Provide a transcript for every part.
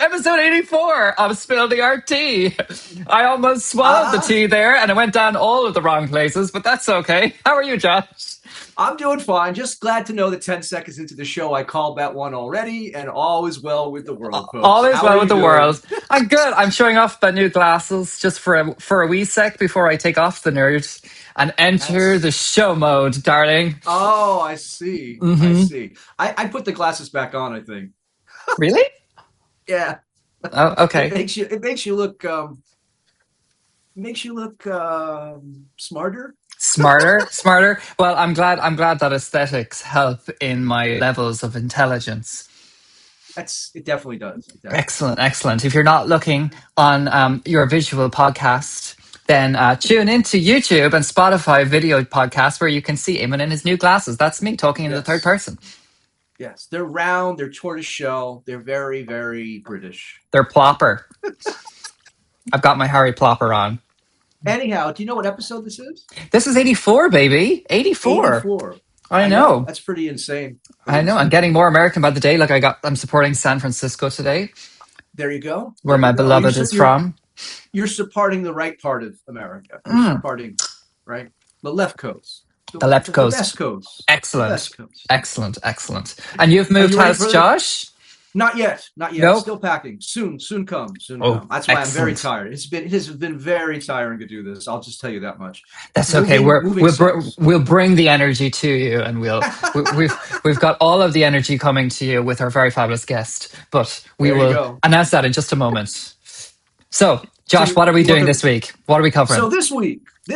Episode 84 of Spill the Art Tea. I almost swallowed the tea there and it went down all of the wrong places, but that's okay. How are you, Josh? I'm doing fine. Just glad to know that 10 seconds into the show, I called that one already, and all is well with the world, All folks. is How well are with you the doing? world. I'm good. I'm showing off my new glasses just for a wee sec before I take off the nerd and enter the That's. show mode, darling. Oh, I see. I Mm-hmm. see. I put the glasses back on, I think. Really? Yeah. Oh, It okay. makes you look smarter. Smarter. Well, I'm glad that aesthetics help in my levels of intelligence. It definitely does. It definitely Excellent, does. excellent. If you're not looking on your visual podcast, then tune into YouTube and Spotify video podcast where you can see Eamon in his new glasses. That's me talking in the third Yes. person. Yes. They're round, they're tortoise shell, they're very, very British. They're plopper. I've got my Harry Plopper on. Anyhow, do you know what episode this is? This is 84, baby. 84. 84. I I know. know. That's pretty insane. Pretty I know. I'm insane. getting more American by the day. Like I'm supporting San Francisco today, There you go. where There my you go. beloved is from. You're supporting the right part of America. You're Mm, supporting, right? The left coast. the left The coast. best coast. The Excellent. best coast. Excellent. Excellent. And you've Are moved you ready house, for the Josh? Not yet. Not yet. Nope. Still packing. Soon come. Soon Oh, come. That's why I'm very excellent. tired. It has been very tiring to do this. I'll just tell you that much. That's okay. Moving sucks. We'll bring the energy to you, and we've got all of the energy coming to you with our very fabulous guest. But we There you will go. announce that in just a moment. So, So Josh, what are we you want doing the this week? What are we covering? So this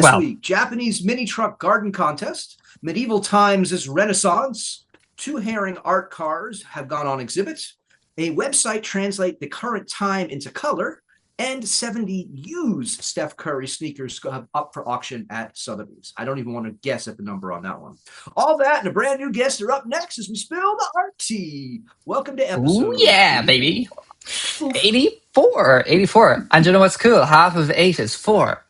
Well, week, Japanese mini truck garden contest, medieval times is Renaissance, two Haring art cars have gone on exhibit, a website translate the current time into color, and 70 used Steph Curry sneakers up for auction at Sotheby's. I don't even want to guess at the number on that one. All that and a brand new guest are up next as we spill the art tea. Welcome to ooh, episode yeah, 84. baby. 84. 84. And you know what's cool? Half of 8 is 4.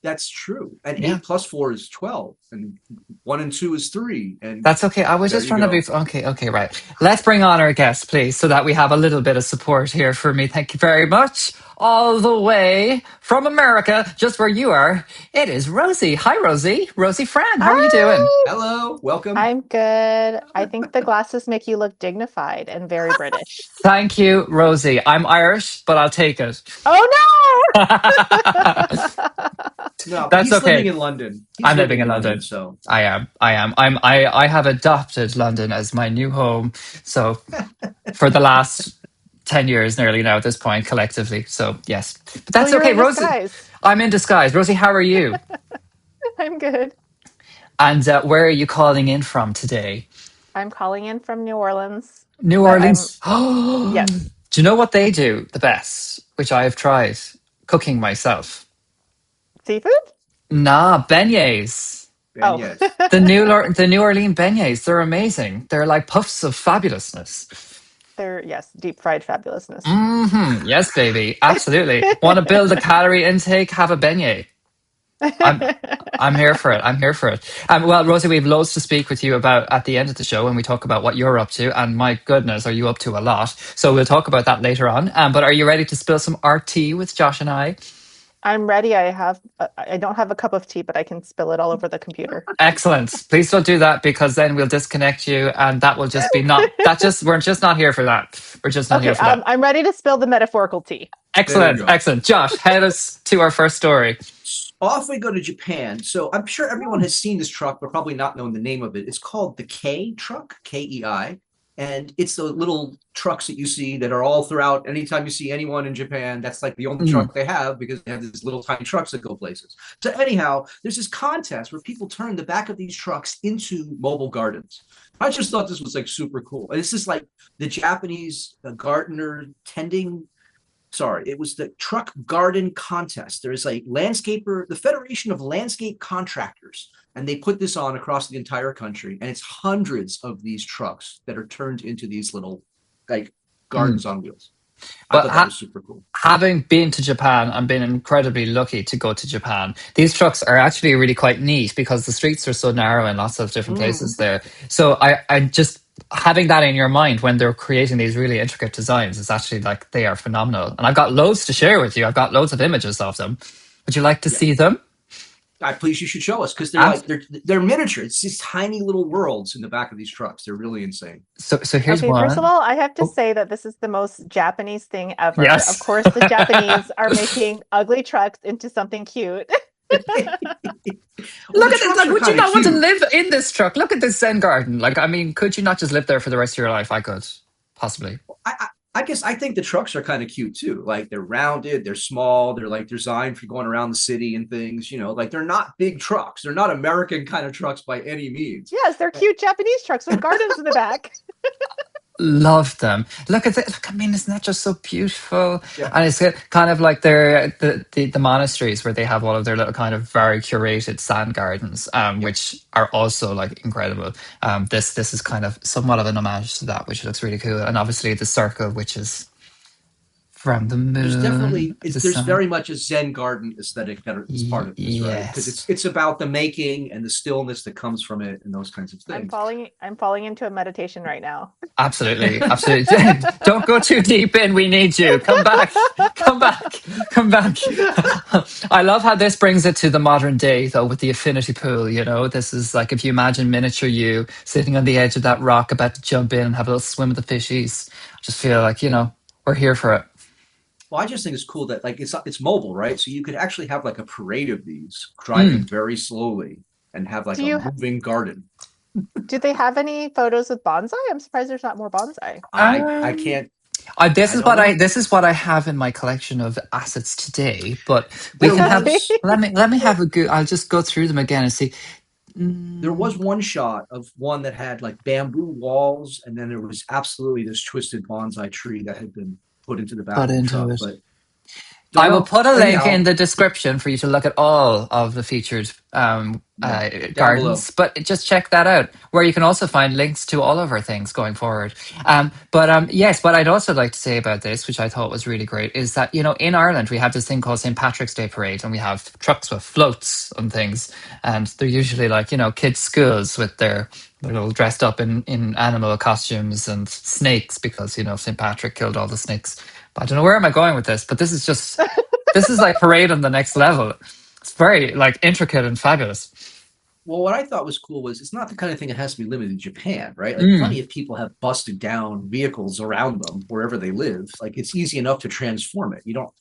That's true. And Yeah. 8 plus 4 is 12. And 1 and 2 is 3. And That's okay. I was there just you trying to be go. okay, right. Let's bring on our guest, please, so that we have a little bit of support here for me. Thank you very much. All the way from America, just where you are, it is Rosie. Hi, Rosie. Rosie Fran, how are you doing? Hi, Hello. Welcome. I'm good. I think the glasses make you look dignified and very British. Thank you, Rosie. I'm Irish, but I'll take it. Oh No, but That's he's living okay. in London. He's I'm living living in in London, London. so I have adopted London as my new home. So for the last 10 years nearly now at this point collectively. So yes. But so that's you're okay, in Rosie. disguise. I'm in disguise. Rosie, how are you? I'm good. And where are you calling in from today? I'm calling in from New Orleans, New but I'm Orleans. Oh, yes. do you know what they do the best, which I have tried cooking myself? Seafood? Nah, beignets. Oh. beignets. The New Orleans beignets. They're amazing. They're like puffs of fabulousness. They're yes, deep fried fabulousness. Yes, baby. Absolutely. Want to build a calorie intake? Have a beignet. I'm I'm here for it. I'm here for it. Well, Rosie, we have loads to speak with you about at the end of the show when we talk about what you're up to. And my goodness, are you up to a lot? So we'll talk about that later on. But are you ready to spill some RT with Josh and I? I'm ready. I don't have a cup of tea, but I can spill it all over the computer. Excellent. Please don't do that because then we'll disconnect you, and that will just be not. That just we're just not here for that. We're just not here Okay, for that. I'm ready to spill the metaphorical tea. There you Excellent, go. excellent. Josh, head us to our first story. Off we go to Japan. So I'm sure everyone has seen this truck, but probably not known the name of it. It's called the K truck, Kei. And it's the little trucks that you see that are all throughout. Anytime you see anyone in Japan, that's like the only Mm. truck they have because they have these little tiny trucks that go places. So anyhow, there's this contest where people turn the back of these trucks into mobile gardens. I just thought this was like super cool. And it's just like the Japanese gardener tending. Sorry, it was the truck garden contest. There is a landscaper, the Federation of Landscape Contractors, and they put this on across the entire country. And it's hundreds of these trucks that are turned into these little like gardens on wheels. I Well, thought that was super cool. having been to Japan and been incredibly lucky to go to Japan, these trucks are actually really quite neat because the streets are so narrow in lots of different places there. So I just having that in your mind when they're creating these really intricate designs is actually like they are phenomenal. And I've got loads to share with you. I've got loads of images of them. Would you like to Yeah. see them? Please, you should show us, because they're miniature. It's these tiny little worlds in the back of these trucks. They're really insane. So here's Okay, one. first of all, I have to Oh. say that this is the most Japanese thing ever. Yes. Of course, the Japanese are making ugly trucks into something cute. Look at this! Like, would you not want to live in this truck? Look at this Zen garden. Like, I mean, could you not just live there for the rest of your life? I could, possibly. I guess I think the trucks are kind of cute too. Like, they're rounded, they're small, they're like designed for going around the city and things. You know, like, they're not big trucks. They're not American kind of trucks by any means. Yes, they're cute Japanese trucks with gardens in the back. Love them. Look at it. Look, I mean, isn't that just so beautiful? Yeah. And it's kind of like the monasteries where they have all of their little kind of very curated sand gardens, which are also like incredible. This is kind of somewhat of an homage to that, which looks really cool. And obviously the circle, which is from the moon. There's definitely there's sun. very much a Zen garden aesthetic that is part of this, right? Because it's about the making and the stillness that comes from it and those kinds of things. I'm falling into a meditation right now. Absolutely. Don't go too deep in. We need you. Come back. Come back. Come back. I love how this brings it to the modern day, though, with the affinity pool. You know, this is like if you imagine miniature you sitting on the edge of that rock about to jump in and have a little swim with the fishies. I just feel like, you know, we're here for it. Well, I just think it's cool that, like, it's mobile, right? So you could actually have like a parade of these driving very slowly and have like a moving garden. Do they have any photos with bonsai? I'm surprised there's not more bonsai. I can't. This is what I have in my collection of assets today. But we can have. Let me have a go. I'll just go through them again and see. There was one shot of one that had like bamboo walls, and then there was absolutely this twisted bonsai tree that had been put into the back of the truck. But I will put a link in the description for you to look at all of the featured gardens, but just check that out, where you can also find links to all of our things going forward. Yes, what I'd also like to say about this, which I thought was really great, is that, you know, in Ireland, we have this thing called St. Patrick's Day Parade, and we have trucks with floats and things, and they're usually like, you know, kids' schools with their little dressed up in animal costumes and snakes, because, you know, St. Patrick killed all the snakes. I don't know where am I going with this, but this is just this is like parade on the next level. It's very like intricate and fabulous. Well, what I thought was cool was it's not the kind of thing that has to be limited to Japan, right? Like plenty of people have busted down vehicles around them wherever they live. Like, it's easy enough to transform it. You don't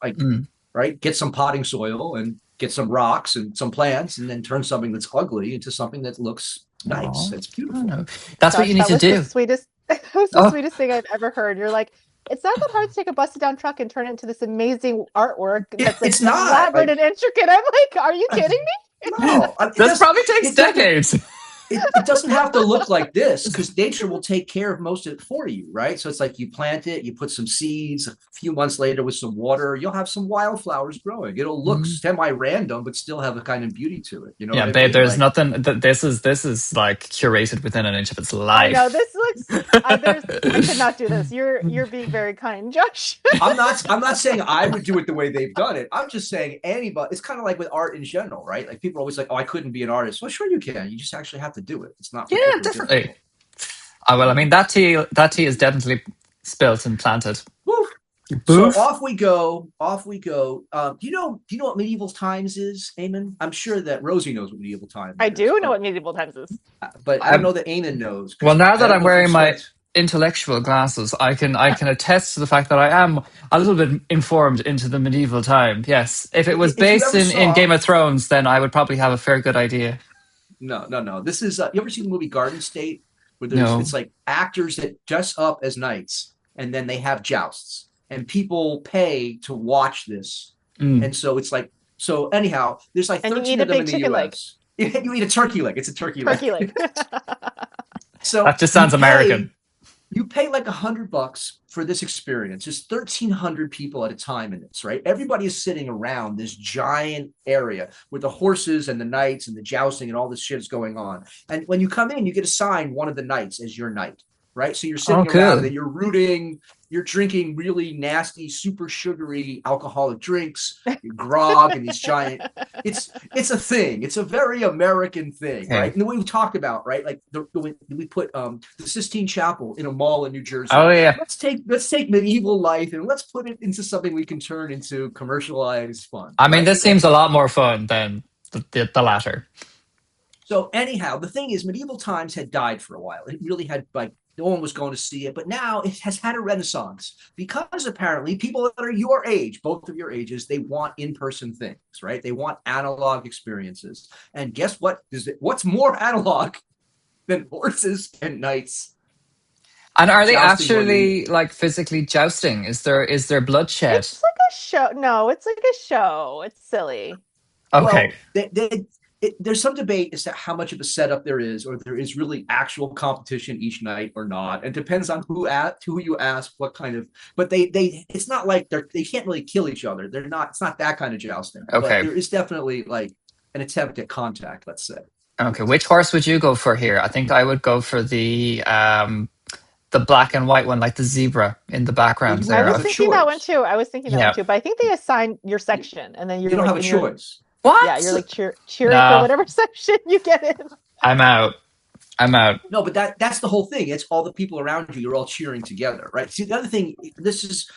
right? Get some potting soil and get some rocks and some plants, and then turn something that's ugly into something that looks nice. It's beautiful. That's what you need to do. That was the sweetest thing I've ever heard. You're like, it's not that hard to take a busted down truck and turn it into this amazing artwork that's like elaborate and intricate. I'm like, are you kidding me? No, this probably takes decades. It doesn't have to look like this, because nature will take care of most of it for you, right? So it's like you plant it, you put some seeds, a few months later with some water, you'll have some wildflowers growing. It'll look semi-random, but still have a kind of beauty to it. You know? Yeah, babe. There's nothing. This is like curated within an inch of its life. I know this looks. I could not do this. You're being very kind, Josh. I'm not saying I would do it the way they've done it. I'm just saying anybody. It's kind of like with art in general, right? Like, people are always like, "Oh, I couldn't be an artist." Well, sure you can. You just actually have to do it. It's not. Yeah, definitely. Well, I mean, that tea is definitely spilt and planted. Woo. So off we go. Do you know what medieval times is, Eamon? I'm sure that Rosie knows what medieval times is. I do know what medieval times is, but I don't know that Eamon knows. Well, now that I'm wearing my intellectual glasses, I can attest to the fact that I am a little bit informed into the medieval time. Yes, if it was based in Game of Thrones, then I would probably have a fair good idea. No. This is you ever seen the movie Garden State, where it's like actors that dress up as knights, and then they have jousts, and people pay to watch this. And so it's like, so anyhow, there's like 13 of them in the US. You eat a turkey leg. It's a turkey leg. So that just sounds American. You pay like $100 for this experience. There's 1,300 people at a time in this, right? Everybody is sitting around this giant area with the horses and the knights and the jousting and all this shit is going on. And when you come in, you get assigned one of the knights as your knight. right? So you're sitting cool. around and then you're rooting, you're drinking really nasty, super sugary alcoholic drinks, grog and these giant. It's a thing. It's a very American thing, right? And the way we talked about, right? Like we put the Sistine Chapel in a mall in New Jersey. Oh yeah. Let's take medieval life and let's put it into something we can turn into commercialized fun. I mean, right? this seems a lot more fun than the latter. So anyhow, the thing is, medieval times had died for a while. It really had, like, no one was going to see it, but now it has had a renaissance because apparently people that are your age, both of your ages, they want in-person things, right? They want analog experiences. And guess what? What's more analog than horses and knights? And are they actually like physically jousting? Is there bloodshed? It's like a show. No, it's like a show. It's silly. Okay. Well, there's some debate as to how much of a setup there is, or there is really actual competition each night or not. It depends on who you ask, what kind of. But it's not like they can't really kill each other. They're not. It's not that kind of jousting. Okay. But there is definitely like an attempt at contact. Let's say. Okay. Which horse would you go for here? I think I would go for the black and white one, like the zebra in the background there. I was thinking that one too. But I think they assign your section, and then you don't have a choice. What? Yeah, you're like cheering for whatever section you get in. I'm out. No, but that's the whole thing. It's all the people around you. You're all cheering together, right? See, the other thing, this is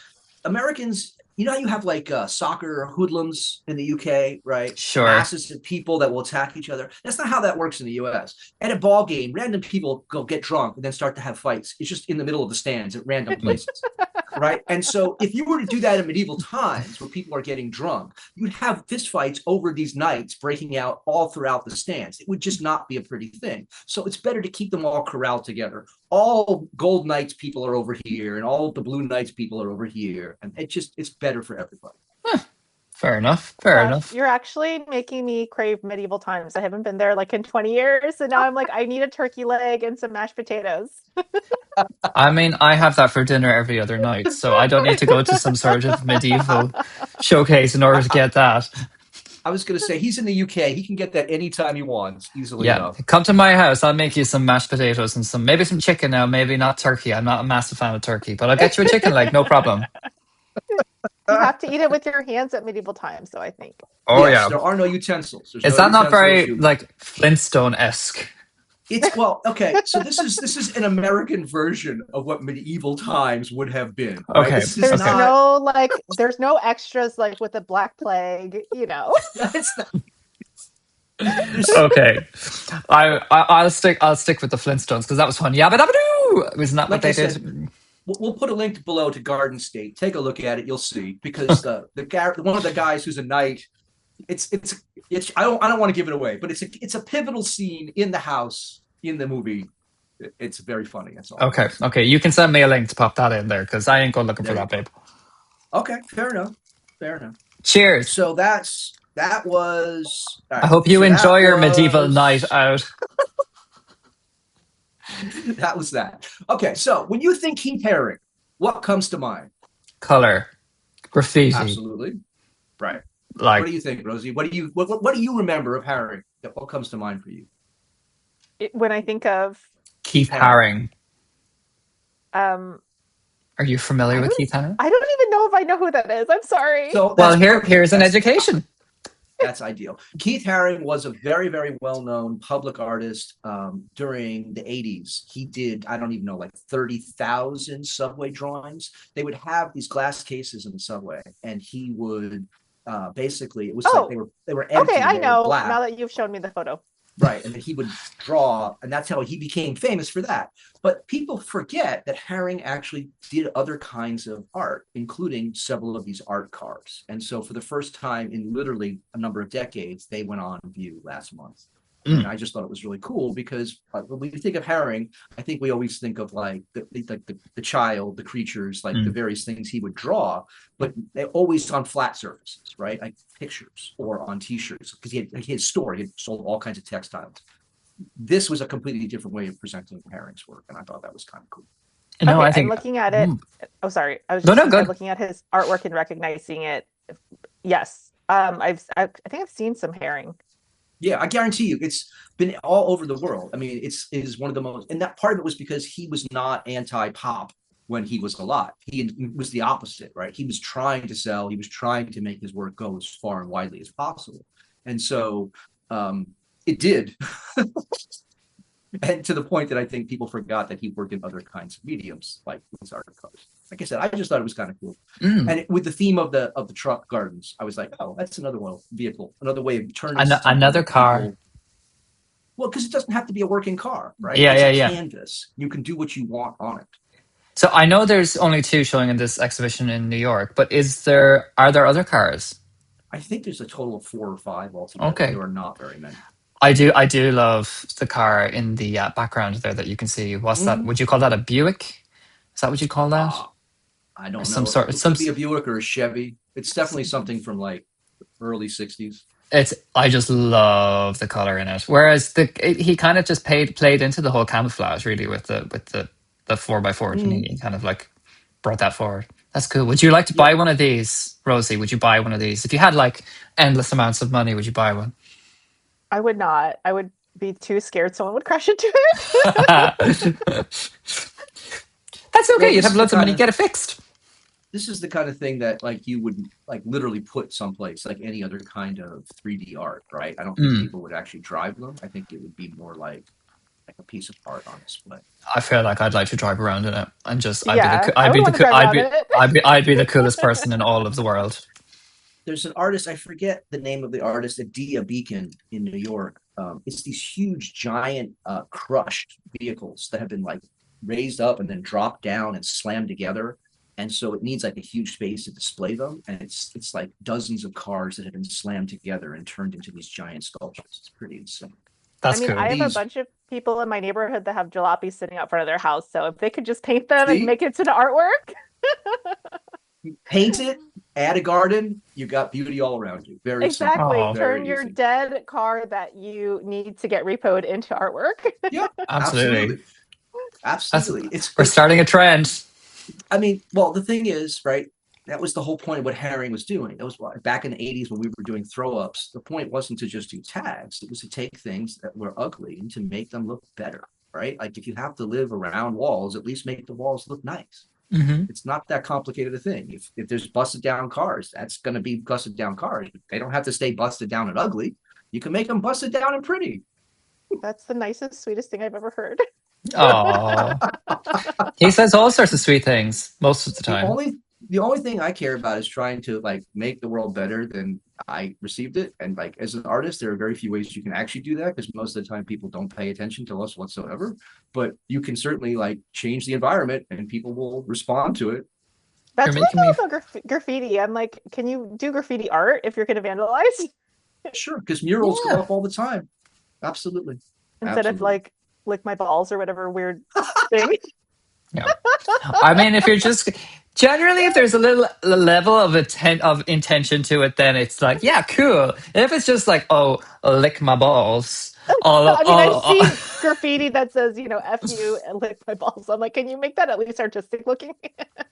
Americans. You know how you have like soccer hoodlums in the UK, right? Sure. Masses of people that will attack each other. That's not how that works in the US. At a ball game, random people go get drunk and then start to have fights. It's just in the middle of the stands at random places, right? And so if you were to do that in medieval times where people are getting drunk, you'd have fistfights over these knights breaking out all throughout the stands. It would just not be a pretty thing. So it's better to keep them all corralled together. All gold knights people are over here and all the blue knights people are over here. And it's better for everybody. Fair enough. Fair enough. You're actually making me crave medieval times. I haven't been there like in 20 years. And now I'm like, I need a turkey leg and some mashed potatoes. I mean, I have that for dinner every other night, so I don't need to go to some sort of medieval showcase in order to get that. I was going to say, he's in the UK. He can get that anytime he wants, easily enough. Come to my house. I'll make you some mashed potatoes and maybe some chicken now, maybe not turkey. I'm not a massive fan of turkey, but I'll get you a chicken leg, no problem. You have to eat it with your hands at medieval times, though, I think. Oh, yes, there are no utensils. Is that not very, like, Flintstone-esque? Okay. So this is an American version of what medieval times would have been. Right? Okay. There's no extras like with the Black Plague, you know. Okay. I'll stick with the Flintstones because that was fun. Yabba dabba doo! Isn't that what they did? We'll put a link below to Garden State. Take a look at it. You'll see because one of the guys who's a knight. It's I don't want to give it away, but it's a pivotal scene in the house in the movie. It's very funny. That's all. Okay. You can send me a link to pop that in there because I ain't going looking for that, babe. Okay, fair enough. Cheers. So that was. Right, I hope you enjoy your medieval night out. That was that. Okay, so when you think Keith Haring, what comes to mind? Color, graffiti. Absolutely, right. Like, what do you think, Rosie? What do you remember of Haring? What comes to mind for you? When I think of Keith Haring. Are you familiar with Keith Haring? I don't even know if I know who that is. I'm sorry. So here's an education. That's ideal. Keith Haring was a very, very well-known public artist during the 80s. He did, I don't even know, like 30,000 subway drawings. They would have these glass cases in the subway, and he would basically, it was like they were empty. Okay, I know black. now that you've shown me the photo. Right, and then he would draw, and that's how he became famous for that. But people forget that Haring actually did other kinds of art, including several of these art cards. And so for the first time in literally a number of decades, they went on view last month. And I just thought it was really cool because when we think of Haring, I think we always think of like the child, the creatures, like the various things he would draw, but they're always on flat surfaces, right? Like pictures or on T-shirts, because he had his store, he had sold all kinds of textiles. This was a completely different way of presenting Haring's work, and I thought that was kind of cool. No, I think I'm looking at it. Oh, sorry. I was just looking at his artwork and recognizing it. Yes, I think I've seen some Haring. Yeah, I guarantee you, it's been all over the world. I mean, it is one of the most, and that part of it was because he was not anti-pop when he was alive. He was the opposite, right? He was trying to sell. He was trying to make his work go as far and widely as possible, and so it did. And to the point that I think people forgot that he worked in other kinds of mediums, like these art cars. Like I said, I just thought it was kind of cool. And with the theme of the truck gardens, I was like, oh, that's another vehicle, another way of turning Another car. People, well, because it doesn't have to be a working car, right? Yeah, it's yeah, a yeah. canvas. You can do what you want on it. So I know there's only 2 showing in this exhibition in New York, but are there other cars? I think there's a total of 4 or 5 altogether. Okay. There are not very many. I do love the car in the background there that you can see. What's that? Would you call that a Buick? Is that what you call that? I don't know. Some sort. It could be a Buick or a Chevy. It's definitely something from like early '60s. I just love the color in it. Whereas he kind of just played into the whole camouflage really with the 4x4, and he kind of like brought that forward. That's cool. Would you like to buy one of these, Rosie? Would you buy one of these if you had like endless amounts of money? Would you buy one? I would not. I would be too scared someone would crash into it. That's okay. You'd have lots of money. Get it fixed. This is the kind of thing that like you would like literally put someplace like any other kind of 3D art, right? I don't think people would actually drive them. I think it would be more like a piece of art on display. I feel like I'd like to drive around in it and just I'd be the coolest person in all of the world. There's an artist, I forget the name of the artist, at Dia Beacon in New York. It's these huge, giant, crushed vehicles that have been like raised up and then dropped down and slammed together. And so it needs like a huge space to display them. And it's like dozens of cars that have been slammed together and turned into these giant sculptures. It's pretty insane. That's cool. I have a bunch of people in my neighborhood that have jalopies sitting out front of their house. So if they could just paint them and make it into artwork. Paint it, add a garden, you got beauty all around you. Very exactly. Simple. Turn your dead car that you need to get repoed into artwork. Yeah, absolutely. We're starting a trend. I mean, well, the thing is, right? That was the whole point of what Haring was doing. That was back in the 80s when we were doing throw-ups. The point wasn't to just do tags. It was to take things that were ugly and to make them look better, right? Like if you have to live around walls, at least make the walls look nice. It's not that complicated a thing. If there's busted down cars, that's going to be busted down cars. They don't have to stay busted down and ugly. You can make them busted down and pretty. That's the nicest, sweetest thing I've ever heard. Oh, he says all sorts of sweet things most of the time. The only thing I care about is trying to like make the world better than I received it. And like as an artist, there are very few ways you can actually do that because most of the time people don't pay attention to us whatsoever. But you can certainly like change the environment and people will respond to it. That's what I know about graffiti. I'm like, can you do graffiti art if you're going to vandalize? Sure, because murals go up all the time. Absolutely. Instead of like lick my balls or whatever weird thing. Yeah. I mean, if you're just generally, if there's a little level of intention to it, then it's like, yeah, cool. If it's just like, oh, lick my balls. I've seen graffiti that says, F you and lick my balls. I'm like, can you make that at least artistic looking?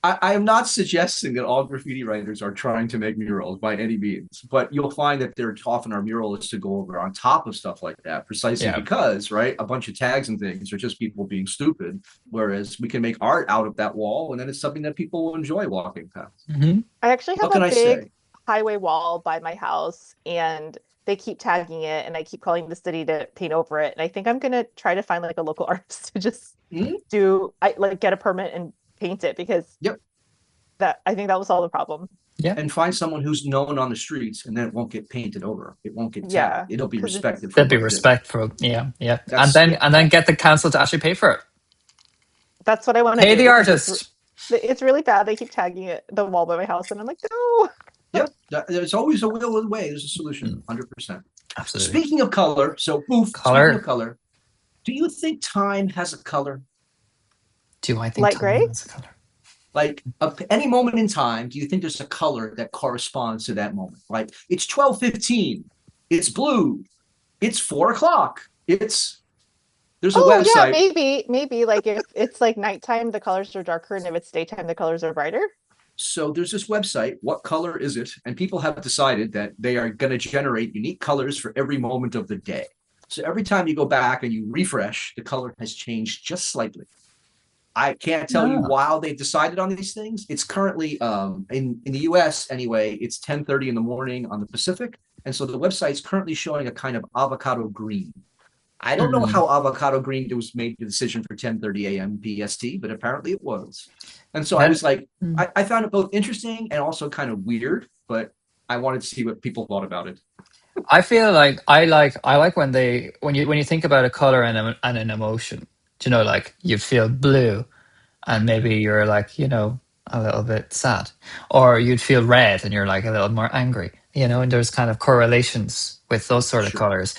I am not suggesting that all graffiti writers are trying to make murals by any means, but you'll find that there often are muralists to go over on top of stuff like that, precisely because, right, a bunch of tags and things are just people being stupid, whereas we can make art out of that wall, and then it's something that people will enjoy walking past. I actually have a big highway wall by my house, and they keep tagging it, and I keep calling the city to paint over it. And I think I'm gonna try to find like a local artist to just get a permit and paint it because I think that was all the problem. Yeah, and find someone who's known on the streets, and then it won't get painted over. It won't get tagged. It'll be respected. There'll be respectful. Yeah. And then get the council to actually pay for it. That's what I want to pay the artist. It's really bad. They keep tagging the wall by my house, and I'm like, no. Yeah, there's always a will and a way. There's a solution, 100%. Absolutely. Speaking of color, speaking of color, do you think time has a color? Do I think light gray has a color? Like any moment in time, do you think there's a color that corresponds to that moment? Like it's 12:15, it's blue, it's 4:00, there's a website. Yeah, maybe like if it's like nighttime, the colors are darker, and if it's daytime, the colors are brighter. So there's this website, What Color Is It? And people have decided that they are going to generate unique colors for every moment of the day. So every time you go back and you refresh, the color has changed just slightly. I can't tell you why they've decided on these things. It's currently in the US anyway, it's 10:30 in the morning on the Pacific. And so the website's currently showing a kind of avocado green. I don't know how avocado green was made the decision for 10:30 a.m. PST, but apparently it was. And so I was like, I found it both interesting and also kind of weird, but I wanted to see what people thought about it. I feel like I like when you think about a color and an emotion. You know, like you feel blue, and maybe you're like, you know, a little bit sad, or you'd feel red and you're like a little more angry. You know, and there's kind of correlations with those sort of colors.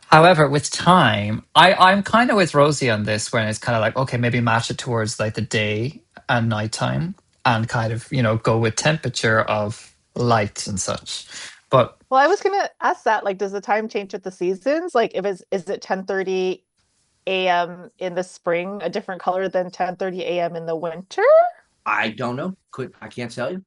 However, with time, I'm kind of with Rosie on this, when it's kind of like, okay, maybe match it towards like the day and nighttime, and kind of, you know, go with temperature of light and such. But Well, I was gonna ask that, like, does the time change with the seasons? Like, if is it 10:30 a.m. in the spring a different color than 10:30 a.m. in the winter? I don't know. I can't tell you.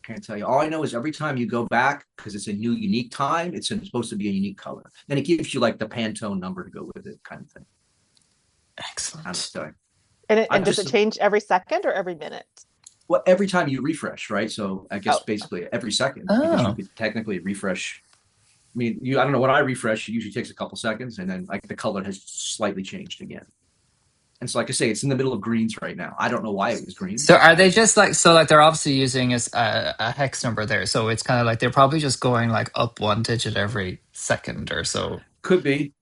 Can't tell you. All I know is every time you go back, because it's a new unique time, it's supposed to be a unique color. Then it gives you like the Pantone number to go with it, kind of thing. Excellent. And does it change every second or every minute? Well, every time you refresh, right? So I guess basically every second, because you could technically refresh. I mean, I don't know, when I refresh, it usually takes a couple seconds, and then like the color has slightly changed again. And so, like I say, it's in the middle of greens right now. I don't know why it was green. So are they just like, so like they're obviously using a hex number there. So it's kind of like they're probably just going like up one digit every second or so. Could be.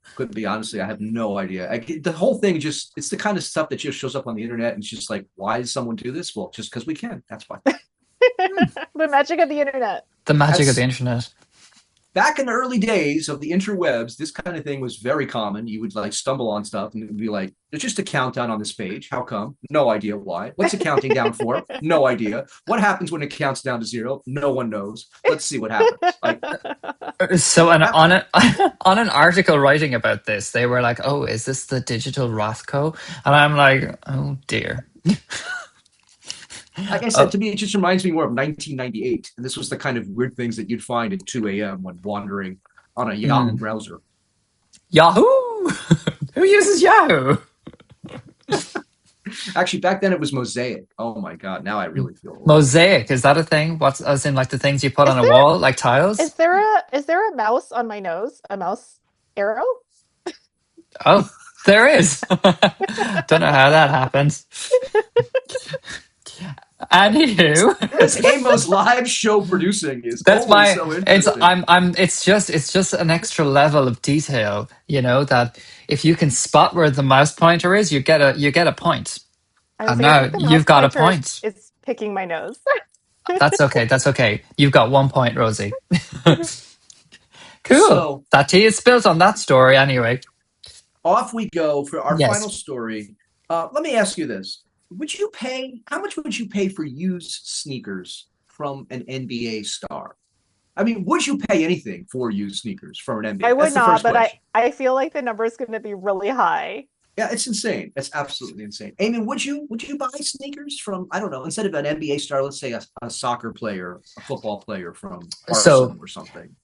Honestly, I have no idea. The whole thing it's the kind of stuff that just shows up on the internet, and it's just like, why does someone do this? Well, just because we can. That's why. The magic of the internet. The magic of the internet. Back in the early days of the interwebs, this kind of thing was very common. You would like stumble on stuff and it would be like, there's just a countdown on this page. How come? No idea why. What's it counting down for? No idea. What happens when it counts down to 0? No one knows. Let's see what happens. Like, so on an article writing about this, they were like, oh, is this the digital Rothko? And I'm like, oh dear. Like I said, to me, it just reminds me more of 1998. And this was the kind of weird things that you'd find at 2 a.m. when wandering on a Yahoo browser. Yahoo! Who uses Yahoo? Actually, back then it was Mosaic. Oh my God, now I really feel old. Mosaic, is that a thing? What's as in like the things you put on a wall, like tiles? Is there a mouse on my nose? A mouse arrow? Oh, there is. Don't know how that happens. Anywho, This Amo's live show producing is that's my. so It's interesting. It's just an extra level of detail. You know that if you can spot where the mouse pointer is, you get a point. And now you've got a point. It's picking my nose. That's okay. That's okay. You've got 1 point, Rosie. Cool. So, that tea is spilled on that story anyway. Off we go for our final story. Let me ask you this. How much would you pay for used sneakers from an NBA star? I mean, would you pay anything for used sneakers from an NBA? I would not, but I feel like the number is going to be really high. Yeah, it's insane. It's absolutely insane. Amy, would you buy sneakers from, I don't know, instead of an NBA star, let's say a soccer player, a football player from Arsenal or something?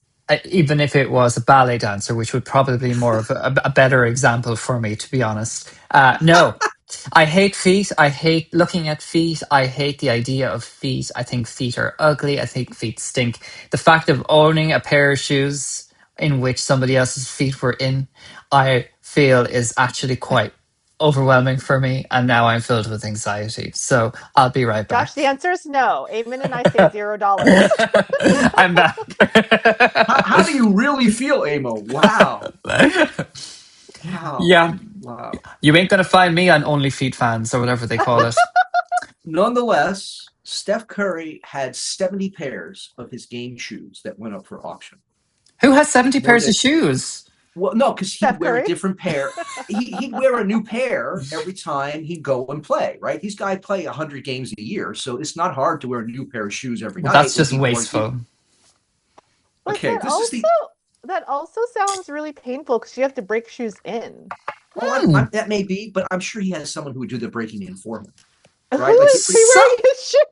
Even if it was a ballet dancer, which would probably be more of a better example for me, to be honest. No. I hate feet. I hate looking at feet. I hate the idea of feet. I think feet are ugly. I think feet stink. The fact of owning a pair of shoes in which somebody else's feet were in, I feel is actually quite overwhelming for me. And now I'm filled with anxiety. So I'll be right back. Josh, the answer is no. Eamon and I say $0. I'm back. How do you really feel, Amo? Wow. Wow. Yeah. Wow. You ain't gonna find me on Only Feet Fans or whatever they call it. Nonetheless, Steph Curry had 70 pairs of his game shoes that went up for auction. Who has 70 pairs of shoes? Well, no, because he'd wear a different pair. He'd wear a new pair every time he'd go and play, right? These guys play 100 games a year, so it's not hard to wear a new pair of shoes every night. That's just wasteful. Okay, that also sounds really painful because you have to break shoes in. Well, that may be, but I'm sure he has someone who would do the breaking in for him. right? Who is pre-wearing his shoes?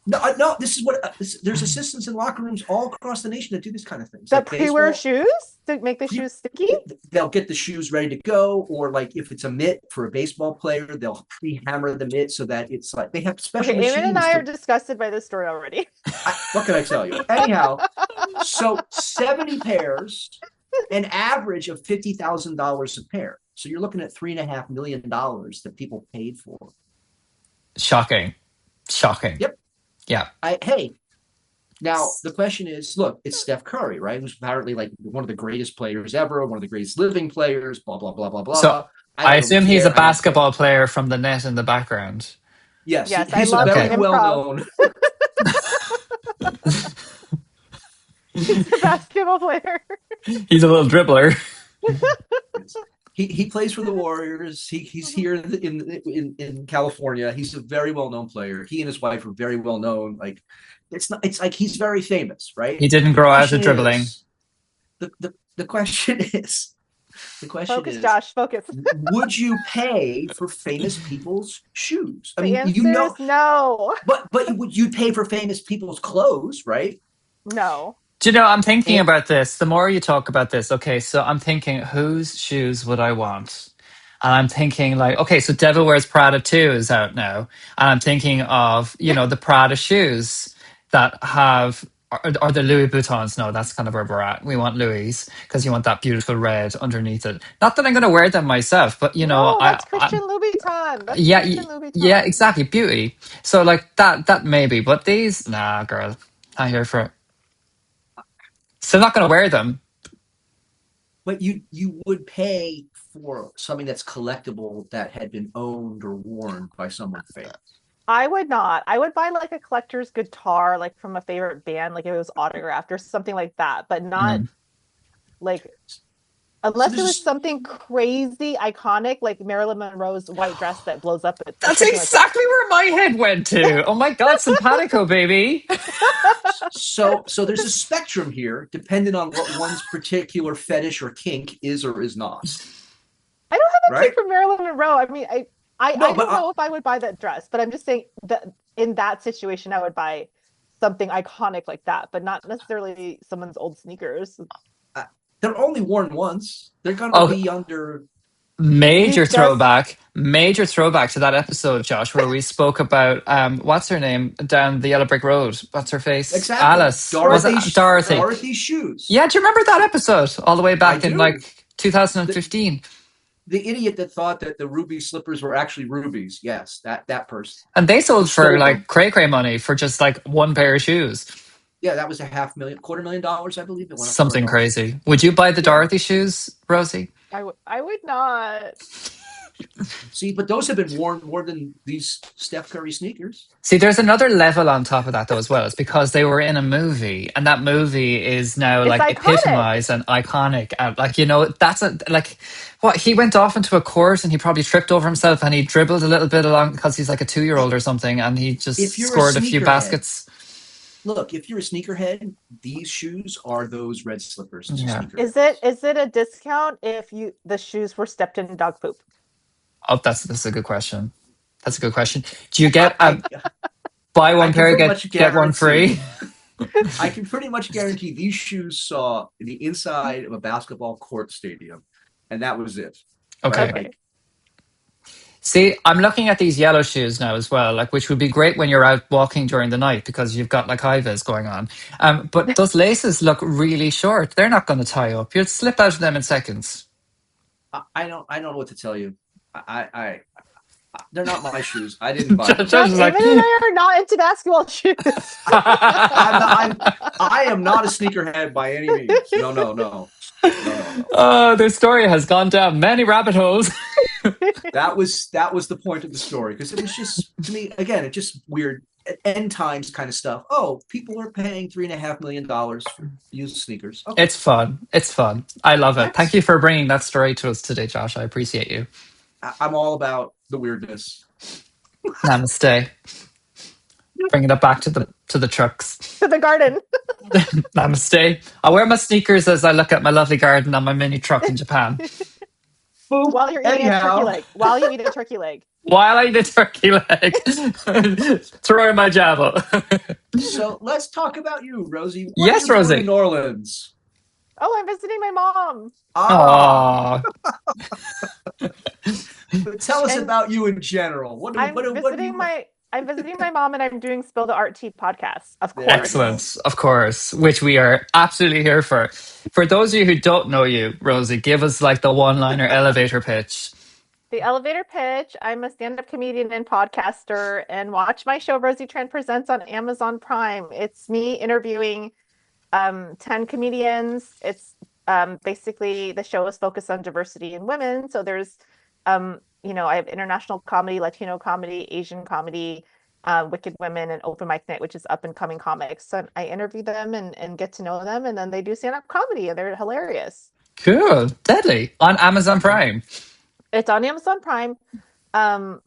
No. This is what there's assistants in locker rooms all across the nation that do this kind of thing. That pre-wear shoes to make the shoes sticky. They'll get the shoes ready to go, or like if it's a mitt for a baseball player, they'll pre-hammer the mitt so that it's like they have special. Okay, Eamon and I are disgusted by this story already. What can I tell you? Anyhow, so 70 pairs, an average of $50,000 a pair. So you're looking at $3.5 million that people paid for. Shocking. Yep. Yeah. Hey, now the question is, look, it's Steph Curry, right? Who's apparently like one of the greatest players ever, one of the greatest living players, blah, blah, blah, blah, blah. So I assume he's a basketball player from the net in the background. Yes, he's a very well-known. He's a basketball player. He's a little dribbler. He plays for the Warriors. He's here in California. He's a very well-known player. He and his wife are very well-known. Like it's like he's very famous, right? He didn't grow out of dribbling. The question is, focus, Josh, focus. Would you pay for famous people's shoes? I mean, the answer is no. But you'd pay for famous people's clothes, right? No. Do you know, I'm thinking about this. The more you talk about this, okay, so I'm thinking, whose shoes would I want? And I'm thinking like, okay, so Devil Wears Prada 2 is out now. And I'm thinking of, the Prada shoes that have, or the Louis Vuittons. No, that's kind of where we're at. We want Louis because you want that beautiful red underneath it. Not that I'm going to wear them myself, but that's Christian Louboutin. That's Christian Louboutin. Yeah, exactly. Beauty. So like that maybe, but these, nah, girl, I'm here for it. Still not going to wear them. But you would pay for something that's collectible that had been owned or worn by someone famous. I would not. I would buy like a collector's guitar, like from a favorite band, like if it was autographed or something like that, but not like unless it was something crazy iconic, like Marilyn Monroe's white dress that blows up. That's exactly where my head went to. Oh my God, simpatico, baby. So there's a spectrum here, depending on what one's particular fetish or kink is or is not. I don't have a kink for Marilyn Monroe. I mean, I don't know if I would buy that dress, but I'm just saying that in that situation, I would buy something iconic like that, but not necessarily someone's old sneakers. They're only worn once. They're going to be under... Major throwback to that episode, Josh, where we spoke about what's her name down the Yellow Brick Road? What's her face? Exactly. Alice. Dorothy. Dorothy's shoes. Yeah, do you remember that episode all the way back in like 2015? The idiot that thought that the ruby slippers were actually rubies. Yes, that person. And they sold for like cray money for just like one pair of shoes. Yeah, that was $250,000, I believe. It went up something crazy. Would you buy the Dorothy shoes, Rosie? I would not. See, but those have been worn more than these Steph Curry sneakers. See, there's another level on top of that, though, as well. It's because they were in a movie, and that movie is now like epitomized and iconic. And that's what he went off into a court and he probably tripped over himself and he dribbled a little bit along because he's like a 2-year-old or something, and he just scored a few baskets. Look, if you're a sneakerhead, these shoes are those red slippers. Yeah. Is it a discount if the shoes were stepped in dog poop? Oh, that's a good question. That's a good question. Do you get buy one pair, get one free? I can pretty much guarantee these shoes saw the inside of a basketball court stadium, and that was it. Okay. Right? See, I'm looking at these yellow shoes now as well, like which would be great when you're out walking during the night because you've got like high-vis going on. But those laces look really short. They're not going to tie up. You'll slip out of them in seconds. I don't know what to tell you. They're not my shoes. I didn't buy them. Eamon and I are not into basketball shoes. I am not a sneakerhead by any means. No. Their story has gone down many rabbit holes. That was the point of the story, because it was just, to me, again, it's just weird end times kind of stuff. Oh, people are paying $3.5 million for used sneakers. Okay. It's fun. I love it. Thank you for bringing that story to us today, Josh. I appreciate you. I'm all about the weirdness. Namaste. Bringing it back to the trucks. To the garden. Namaste. I wear my sneakers as I look at my lovely garden on my mini truck in Japan. Boop. While you're eating a turkey leg. While you eat a turkey leg. While I eat a turkey leg, throw in my jabber. So let's talk about you, Rosie. What are Yes, you doing in Rosie. New Orleans? Oh, I'm visiting my mom. Ah, Aww. tell us And about you in general. What do you like? I'm visiting my mom and I'm doing Spill the Art Tea podcast, of There we course. go. Excellent, of course, which we are absolutely here for. For those of you who don't know you, Rosie, give us like the one-liner elevator pitch. The elevator pitch. I'm a stand-up comedian and podcaster, and watch my show Rosie Tran Presents on Amazon Prime. It's me interviewing 10 comedians. It's basically the show is focused on diversity in women. So there's I have international comedy, Latino comedy, Asian comedy, Wicked Women, and Open Mic Night, which is up and coming comics. So I interview them and get to know them, and then they do stand-up comedy, and they're hilarious. Cool, deadly on Amazon Prime. It's on Amazon Prime. Um,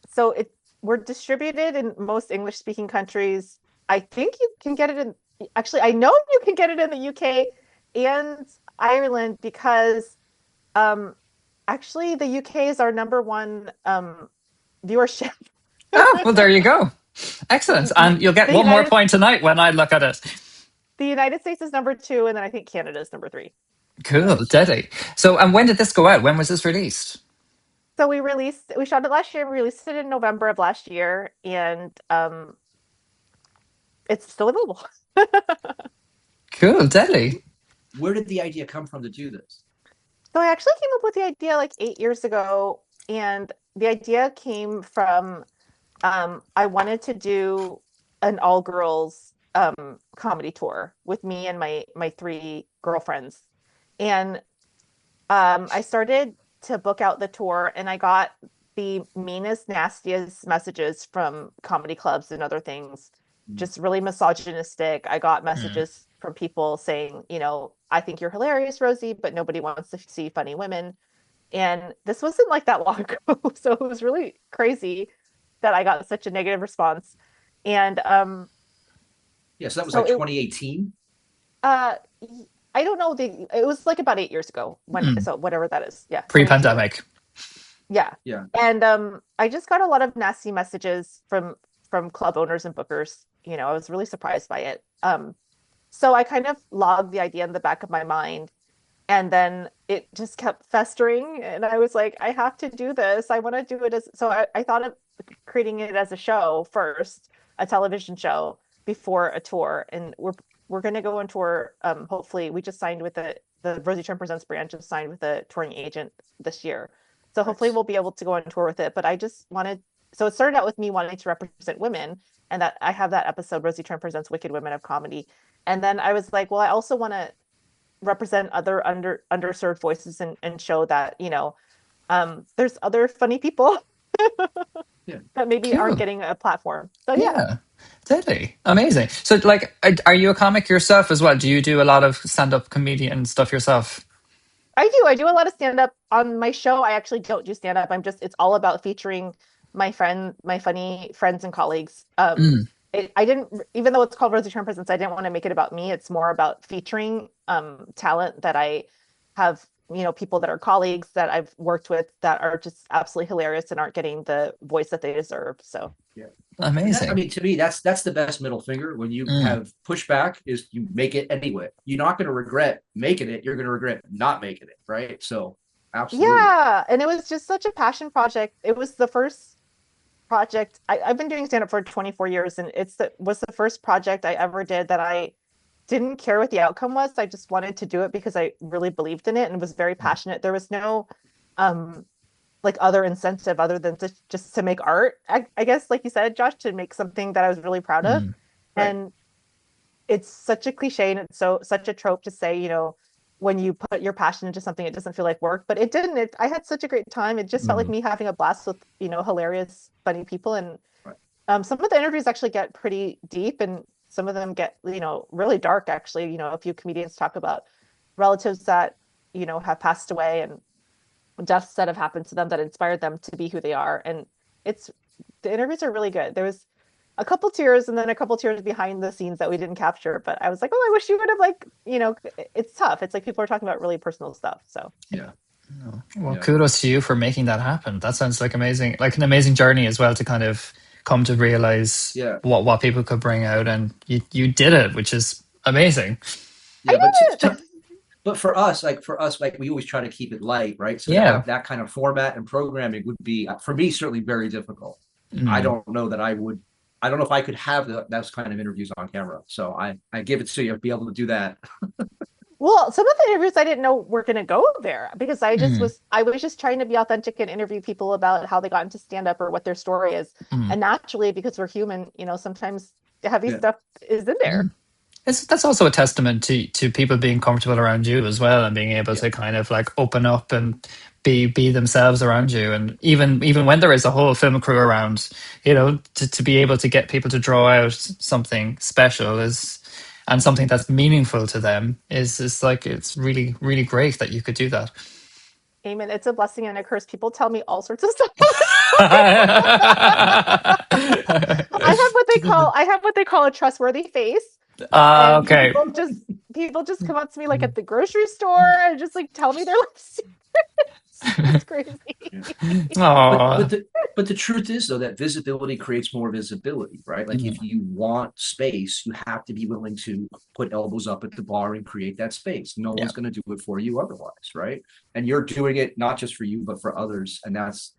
so we're distributed in most English speaking countries. I think you can get it in, actually, I know you can get it in the UK and Ireland because actually the UK is our number one viewership. Oh, well, there you go. Excellent. And you'll get The one more United point tonight when I look at it. the United States is number two, and then I think Canada is number three. Cool, Nice. deadly. So, and when did this go out? When was this released? So we shot it last year. We released it in November of last year, and it's still available. Cool, deadly. Where did the idea come from to do this? So I actually came up with the idea like 8 years ago, and the idea came from I wanted to do an all girls comedy tour with me and my three girlfriends, and I started to book out the tour, and I got the meanest, nastiest messages from comedy clubs and other things, just really misogynistic. I got messages from people saying, I think you're hilarious, Rosie, but nobody wants to see funny women. And this wasn't like that long ago. So it was really crazy that I got such a negative response. And Yeah, so that was so like 2018. uh I don't know, it was like about 8 years ago so whatever that is. Yeah, 2018. Pre-pandemic. Yeah. Yeah. And I just got a lot of nasty messages from club owners and bookers. I was really surprised by it. So I kind of logged the idea in the back of my mind, and then it just kept festering, and I was like, I have to do this. I want to do it I thought of creating it as a show first, a television show before a tour. And we're going to go on tour. Hopefully we just signed with the Rosie Tran Presents brand just signed with a touring agent this year. So hopefully we'll be able to go on tour with it. But I just wanted, so it started out with me wanting to represent women, and that I have that episode, Rosie Tran Presents Wicked Women of Comedy. And then I was like, well, I also want to represent other underserved voices and show that, there's other funny people Yeah. that maybe Cool. aren't getting a platform. So Yeah. Deadly. Amazing. So, like, are you a comic yourself as well? Do you do a lot of stand-up comedian stuff yourself? I do a lot of stand up on my show. I actually don't do stand up. It's all about featuring my funny friends and colleagues. I didn't, even though it's called Rosie Tran Presents, I didn't want to make it about me. It's more about featuring talent that I have, people that are colleagues that I've worked with that are just absolutely hilarious and aren't getting the voice that they deserve. So Yeah. Amazing. To me, that's the best middle finger. When you have pushback, is you make it anyway. You're not going to regret making it. You're going to regret not making it, right? So, absolutely. yeah, and it was just such a passion project. It was the first project I've been doing stand up for 24 years, and was the first project I ever did that I didn't care what the outcome was. I just wanted to do it because I really believed in it and was very passionate. There was no like other incentive other than just to make art. I guess, like you said, Josh, to make something that I was really proud of. Right. And it's such a cliche and it's such a trope to say, when you put your passion into something, it doesn't feel like work, but it didn't. I had such a great time. It just felt like me having a blast with, hilarious, funny people. And some of the interviews actually get pretty deep, and some of them get, really dark, actually. A few comedians talk about relatives that, have passed away and deaths that have happened to them that inspired them to be who they are. And the interviews are really good. There was a couple tears and then a couple tears behind the scenes that we didn't capture, but I was like, oh, I wish you would have, it's tough. It's like people are talking about really personal stuff. So yeah. Well, kudos to you for making that happen. That sounds like an amazing journey as well to kind of come to realize what people could bring out, and you did it, which is amazing. Yeah, but for us, we always try to keep it light, right? So to have that kind of format and programming would be, for me, certainly very difficult. I don't know that I would. I don't know if I could have those kind of interviews on camera. So I give it to you to be able to do that. Well, some of the interviews I didn't know were going to go there because I was just trying to be authentic and interview people about how they got into stand up or what their story is. And naturally, because we're human, sometimes heavy stuff is in there. That's also a testament to people being comfortable around you as well, and being able to kind of like open up and be themselves around you. And even when there is a whole film crew around, to be able to get people to draw out something special and something that's meaningful to them is like, it's really, really great that you could do that. Amen. It's a blessing and a curse. People tell me all sorts of stuff. I have what they call a trustworthy face. Okay. People just come up to me like at the grocery store and just like tell me their life secrets. It's crazy. But the truth is, though, that visibility creates more visibility, right? Like if you want space, you have to be willing to put elbows up at the bar and create that space. No one's going to do it for you otherwise, right? And you're doing it not just for you, but for others. And that's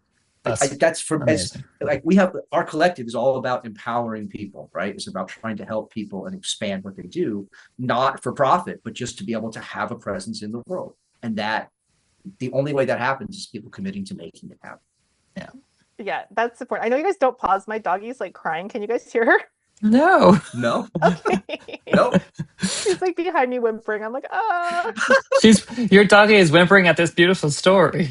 for as like we have our collective is all about empowering people, right? It's about trying to help people and expand what they do, not for profit, but just to be able to have a presence in the world. And that the only way that happens is people committing to making it happen. Yeah, that's important. I know you guys don't pause. My doggie's like crying. Can you guys hear her? No. Okay. No. She's like behind me whimpering. I'm like, ah. Your doggie is whimpering at this beautiful story.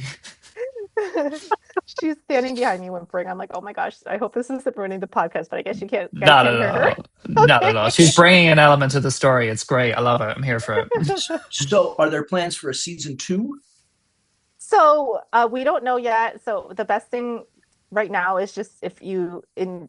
She's standing behind me whimpering. I'm like, oh my gosh, I hope this isn't ruining the podcast, but I guess you can't. Not at all. Not at all. She's bringing an element to the story. It's great. I love it. I'm here for it. So are there plans for a season 2? So we don't know yet. So the best thing right now is just if you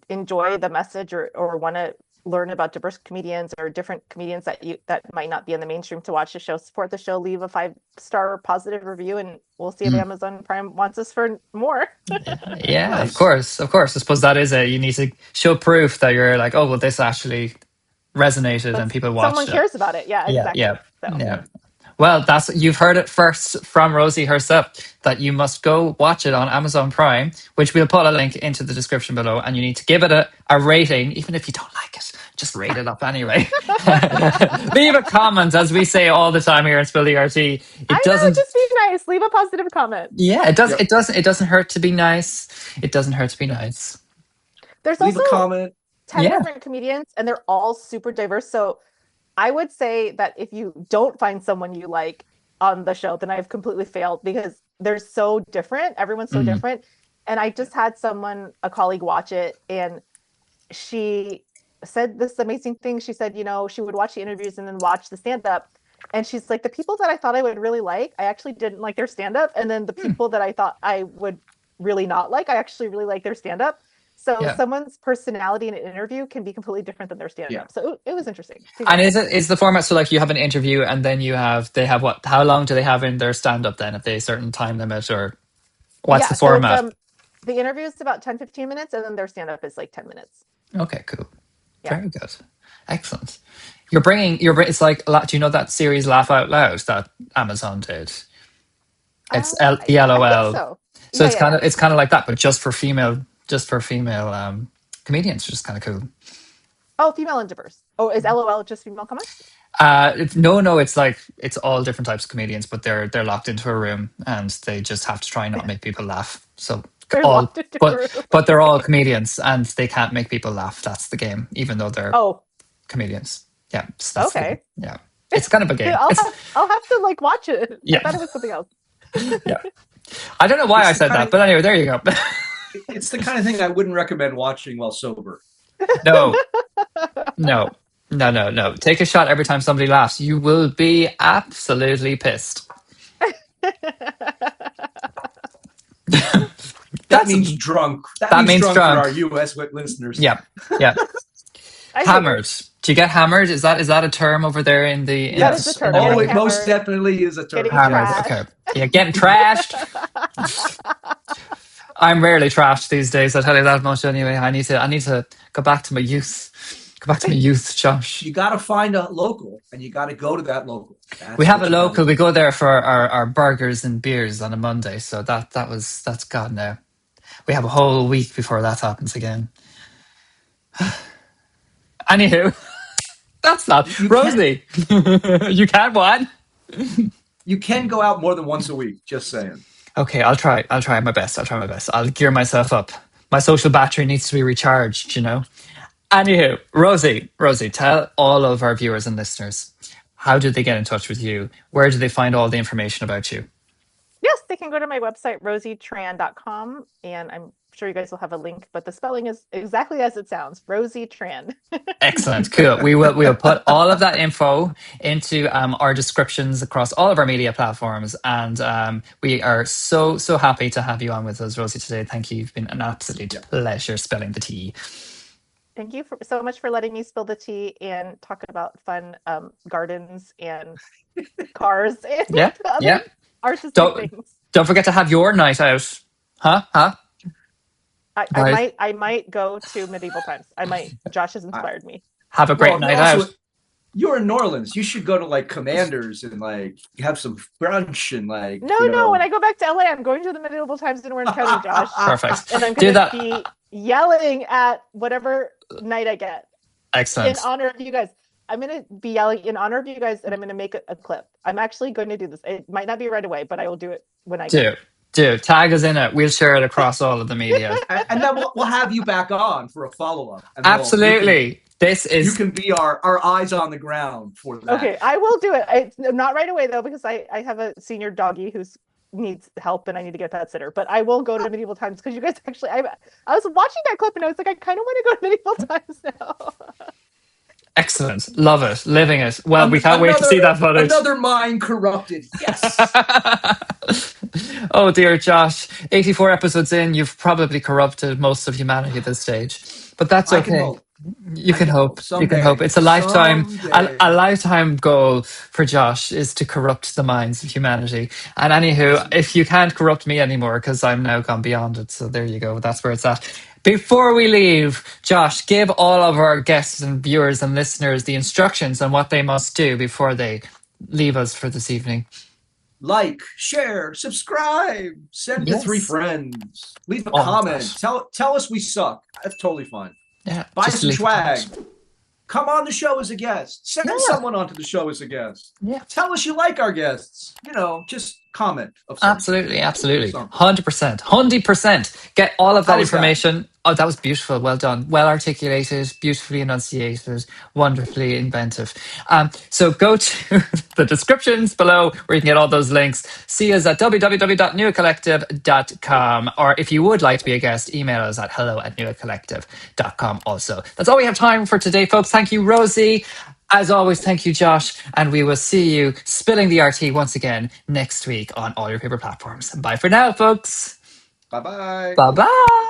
enjoy the message or want to learn about diverse comedians or different comedians that might not be in the mainstream to watch the show, support the show, leave a 5-star positive review, and we'll see if Amazon Prime wants us for more. Yeah, nice. Of course. I suppose that is you need to show proof that you're like, oh, well, this actually resonated and people watched it. Someone cares about it. Yeah, exactly. Yeah. Well, you've heard it first from Rosie herself that you must go watch it on Amazon Prime, which we'll put a link into the description below, and you need to give it a rating, even if you don't like it. Just rate it up anyway. Leave a comment, as we say all the time here at Spill the RT. Just be nice. Leave a positive comment. Yeah, it does. Yep. It doesn't hurt to be nice. It doesn't hurt to be nice. There's leave also a comment. 10 different comedians, and they're all super diverse. So I would say that if you don't find someone you like on the show, then I've completely failed because they're so different. Everyone's so different. And I just had a colleague watch it, and she said this amazing thing. She said, she would watch the interviews and then watch the stand-up. And she's like, the people that I thought I would really like, I actually didn't like their stand-up. And then the people that I thought I would really not like, I actually really like their stand-up. So someone's personality in an interview can be completely different than their stand-up. Yeah. So it was interesting. And is the format so like you have an interview and then they have what? How long do they have in their stand-up then? If they a certain time limit or what's the format? So the interview is about 10-15 minutes, and then their stand-up is like 10 minutes. Okay, cool. Yeah. Very good. Excellent. It's like, do you know that series Laugh Out Loud that Amazon did? It's the LOL. I think so. It's kind of like that, but just for female comedians, which is kind of cool. Oh, female and diverse. Oh, is LOL just female comments? No, it's like it's all different types of comedians, but they're locked into a room and they just have to try and not make people laugh. So but they're all comedians and they can't make people laugh. That's the game, even though they're comedians. Yeah. Okay. Yeah. It's kind of a game. I'll have to watch it. Yeah. I thought it was something else. Yeah. I don't know why I said that, but anyway, there you go. It's the kind of thing I wouldn't recommend watching while sober. No. Take a shot every time somebody laughs. You will be absolutely pissed. That means drunk. That means drunk for our US listeners. Yeah. Hammered. Do you get hammered? Is that a term over there in the? That is a term. Oh, it most definitely is a term. Hammered. Okay. Yeah, getting trashed. I'm rarely trashed these days. I'll tell you that much. Anyway, I need to go back to my youth. Go back to my youth, Josh. You got to find a local, and you got to go to that local. We have a local. We go there for our burgers and beers on a Monday. So that's gone now. We have a whole week before that happens again. Anywho, that's not Rosie. You can what? You can go out more than once a week. Just saying. Okay, I'll try my best. I'll gear myself up. My social battery needs to be recharged, you know. Anywho, Rosie, tell all of our viewers and listeners, how did they get in touch with you? Where do they find all the information about you? Yes, they can go to my website, rosietran.com, and I'm sure you guys will have a link, but the spelling is exactly as it sounds, Rosie Tran. Excellent, cool. We'll put all of that info into our descriptions across all of our media platforms, and we are so happy to have you on with us, Rosie, today. Thank you. You've been an absolute pleasure spilling the tea. Thank you so much for letting me spill the tea and talk about fun gardens and cars and other artistic things. Don't forget to have your night out. Huh? I might go to medieval times. I might. Josh has inspired me. Have a great night out. You're in New Orleans. You should go to like Commanders and like have some brunch and like. No. When I go back to LA, I'm going to the medieval times in Orange County, Josh. Perfect. And I'm going to be yelling at whatever night I get. Excellent. In honor of you guys. I'm going to be yelling in honor of you guys, and I'm going to make a clip. I'm actually going to do this. It might not be right away, but I will do it when I get. Do tag us in it. We'll share it across all of the media, and then we'll have you back on for a follow-up. Absolutely. You can be our eyes on the ground for that. Okay, I will do it. Not right away though, because I have a senior doggy who's needs help and I need to get a pet sitter. But I will go to medieval times because you guys actually. I was watching that clip and I was like, I kind of want to go to medieval times now. Excellent. Love it. Living it. Well, we can't wait to see that footage. Another mind corrupted. Yes. Oh, dear Josh. 84 episodes in, you've probably corrupted most of humanity at this stage. But that's okay. You can hope. You can hope. It's a lifetime goal for Josh is to corrupt the minds of humanity. And anywho, if you can't corrupt me anymore, because I'm now gone beyond it. So there you go. That's where it's at. Before we leave, Josh, give all of our guests and viewers and listeners the instructions on what they must do before they leave us for this evening. Like, share, subscribe, send to 3 friends, leave a comment, tell us we suck. That's totally fine. Yeah, buy some swag. Come on the show as a guest. Send someone onto the show as a guest. Yeah. Tell us you like our guests. Just comment. Absolutely. 100%. 100%. Get all of that information. Oh, that was beautiful. Well done. Well articulated, beautifully enunciated, wonderfully inventive. So go to the descriptions below where you can get all those links. See us at www.newacollective.com. Or if you would like to be a guest, email us at hello@newacollective.com also. That's all we have time for today, folks. Thank you, Rosie. As always, thank you, Josh. And we will see you spilling the RT once again next week on all your favorite platforms. Bye for now, folks. Bye-bye. Bye-bye.